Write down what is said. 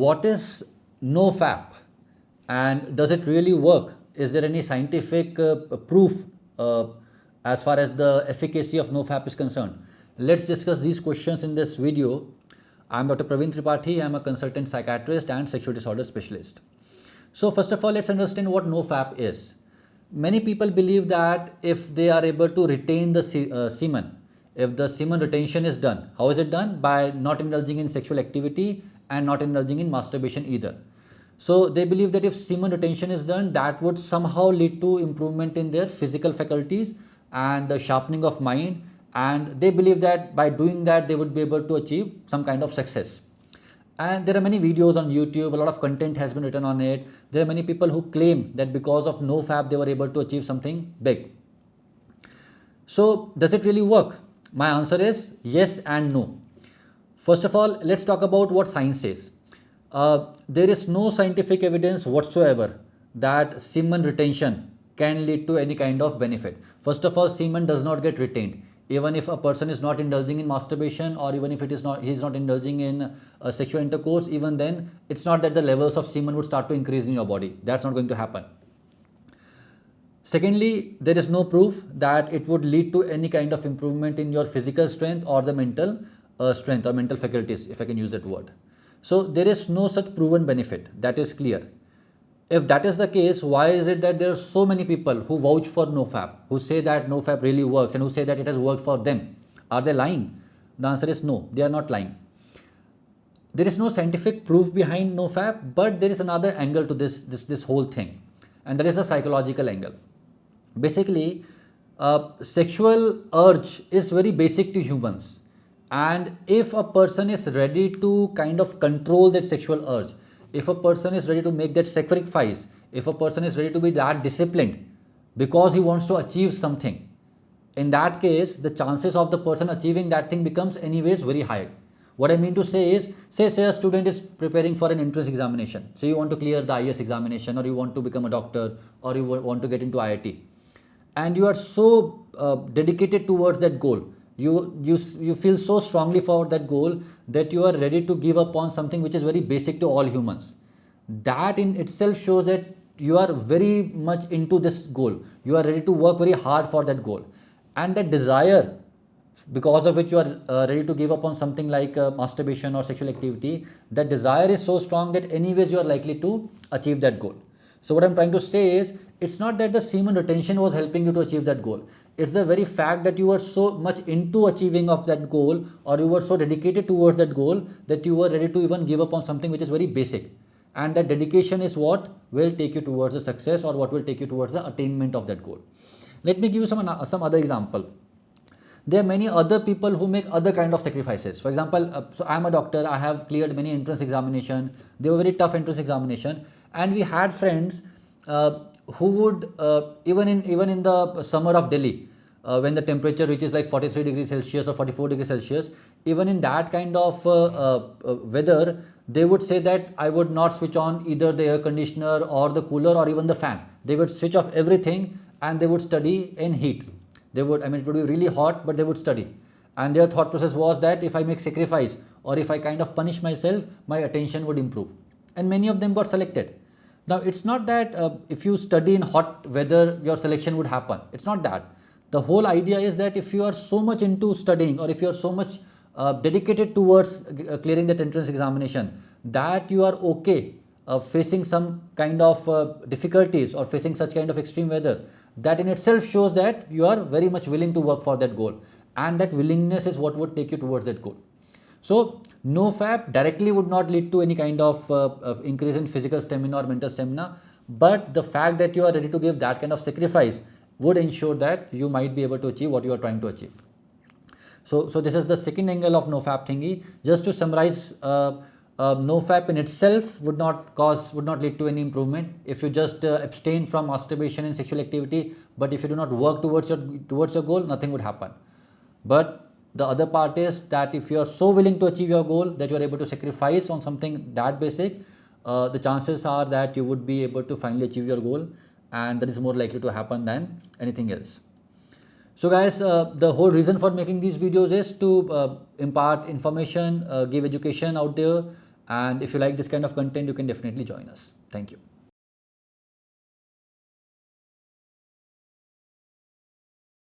what is no FAP and does it really work? Is there any scientific proof as far as the efficacy of no FAP is concerned? Let's discuss these questions in this video. I'm Dr. Praveen Tripathi. I'm a consultant psychiatrist and sexual disorder specialist. So first of all, let's understand what no FAP is. Many people believe that if they are able to retain the semen, if the semen retention is done, how is it done? By not indulging in sexual activity and not indulging in masturbation either. So they believe that if semen retention is done, that would somehow lead to improvement in their physical faculties and the sharpening of mind, and they believe that by doing that they would be able to achieve some kind of success. And there are many videos on YouTube, a lot of content has been written on it. There are many people who claim that because of no FAP they were able to achieve something big. So does it really work? My answer is yes and no. First of all, let's talk about what science says. There is no scientific evidence whatsoever that semen retention can lead to any kind of benefit. First of all, semen does not get retained. Even if a person is not indulging in masturbation, or even if he is not indulging in sexual intercourse, even then it's not that the levels of semen would start to increase in your body. That's not going to happen. Secondly, there is no proof that it would lead to any kind of improvement in your physical strength or the mental strength or mental faculties, if I can use that word. So there is no such proven benefit. That is clear. If that is the case, why is it that there are so many people who vouch for no FAP, who say that no FAP really works and who say that it has worked for them? Are they lying? The answer is no, they are not lying. There is no scientific proof behind no FAP, but there is another angle to this whole thing, and that is the psychological angle. Basically, sexual urge is very basic to humans, and if a person is ready to kind of control that sexual urge, if a person is ready to make that sacrifice, if a person is ready to be that disciplined because he wants to achieve something, in that case the chances of the person achieving that thing becomes anyways very high. What I mean to say is, say a student is preparing for an entrance examination. Say you want to clear the IAS examination, or you want to become a doctor, or you want to get into IIT, and you are so dedicated towards that goal. You feel so strongly for that goal that you are ready to give up on something which is very basic to all humans. That in itself shows that you are very much into this goal. You are ready to work very hard for that goal, and that desire because of which you are ready to give up on something like masturbation or sexual activity, that desire is so strong that anyways you are likely to achieve that goal. So what I'm trying to say is, it's not that the semen retention was helping you to achieve that goal. It's the very fact that you were so much into achieving of that goal, or you were so dedicated towards that goal, that you were ready to even give up on something which is very basic. And that dedication is what will take you towards the success, or what will take you towards the attainment of that goal. Let me give you some other example. There are many other people who make other kind of sacrifices. For example, so I'm a doctor, I have cleared many entrance examination. They were very tough entrance examination, and we had friends who would even in the summer of Delhi, when the temperature reaches like 43 degrees Celsius or 44 degrees Celsius, even in that kind of weather, they would say that I would not switch on either the air conditioner or the cooler or even the fan. They would switch off everything and they would study in heat. They would, it would be really hot, but they would study. And their thought process was that if I make sacrifice, or if I kind of punish myself, my attention would improve. And many of them got selected. Now, it's not that if you study in hot weather, your selection would happen. It's not that. The whole idea is that if you are so much into studying, or if you are so much dedicated towards clearing that entrance examination, that you are okay facing some kind of difficulties or facing such kind of extreme weather, that in itself shows that you are very much willing to work for that goal. And that willingness is what would take you towards that goal. So no FAP directly would not lead to any kind of increase in physical stamina or mental stamina, but the fact that you are ready to give that kind of sacrifice would ensure that you might be able to achieve what you are trying to achieve. So this is the second angle of no FAP thingy. Just to summarize, no FAP in itself would not lead to any improvement. If you just abstain from masturbation and sexual activity, but if you do not work towards your goal, nothing would happen. But the other part is that if you are so willing to achieve your goal that you are able to sacrifice on something that basic, the chances are that you would be able to finally achieve your goal, and that is more likely to happen than anything else. So guys, the whole reason for making these videos is to impart information, give education out there, And if you like this kind of content, you can definitely join us. Thank you.